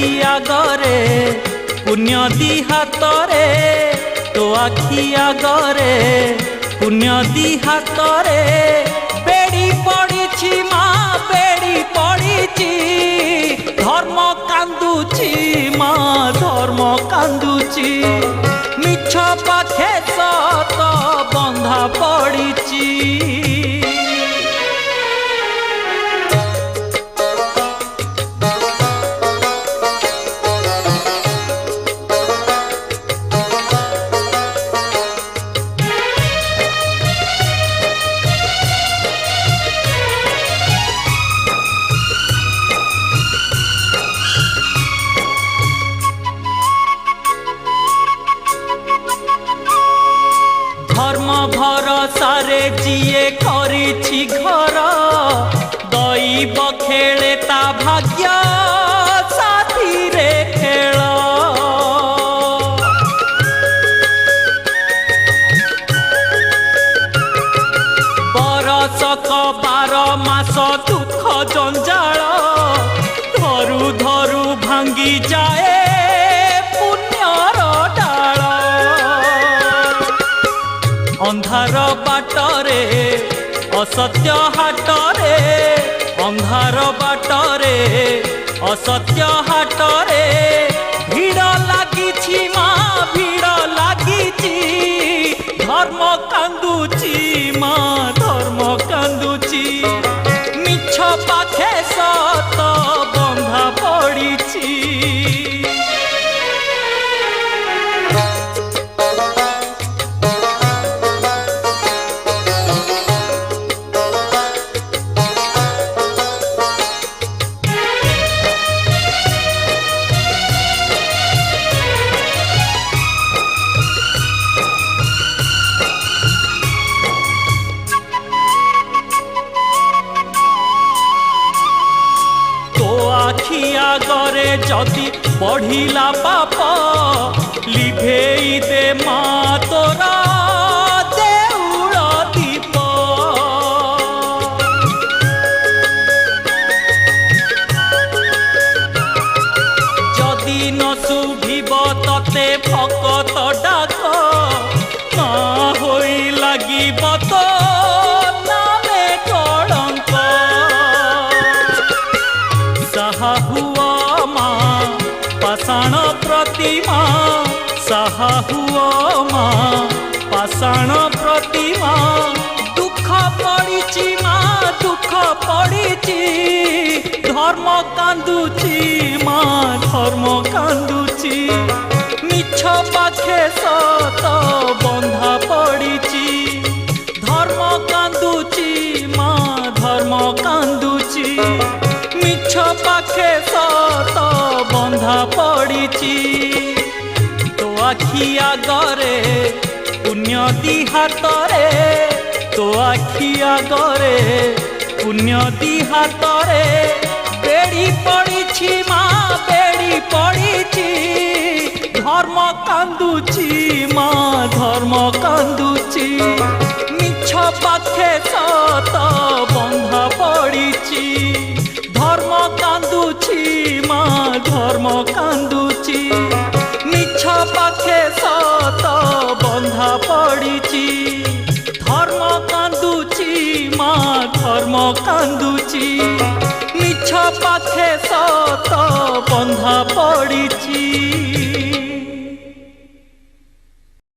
आखि आगरे पुण्य दी हातरे तो आखि आगरे पुण्य दी हातरे बेड़ी पड़ी माँ बेड़ी पड़ी धर्म कांदुची माँ धर्म कांदुची मिछ पाखे सत बंधा पड़ी धर्म भरसारे जिए करिछि घर दैव खेले ता भाग्य साथी रे खेल बरसक 12 मास दुख जंजाल धरु धरु भांगी जाए पुण्यर डाल अंधार बाटरे असत्य हाटरे अंधार बाटरे असत्य हाटरे भीड़ लागिछि माँ भीड़ लागिछि धर्म कांदुची माँ धर्म कांदुची मिछ पाखे सत बंधा पड़िछि आखि आगरे जदि बढ़िला पाप लिभेई दे माँ तोरा देउल दीप जदि न शुभिब तते भकत डाक ना होई लागिब तो नामे कलंक साहा हुआ माँ पाषाण प्रतिमा साहा हुआ माँ पाषाण प्रतिमा दुख पड़िछि माँ दुख पड़िछि धर्म कांदुची माँ धर्म कांदुची मिछ पाखे सत बंधा पड़िछि धर्म कांदुची माँ धर्म कांदुची मिछ पाखे सत बंधा पड़िछि तो आखि आगरे पुण्य दी हातरे तो आखि आगरे पुण्य दी हातरे बेड़ी पड़िछि माँ बेड़ी पड़िछि धर्म कांदुची माँ धर्म कांदुची मिछ पाखे सत बंधा पड़िछि धर्म कांदुची माँ धर्म कांदुची मिछ पाखे सत बंधा पड़िछि धर्म कांदुची माँ धर्म कांदुची मिछ पाखे सत बंधा पड़िछि।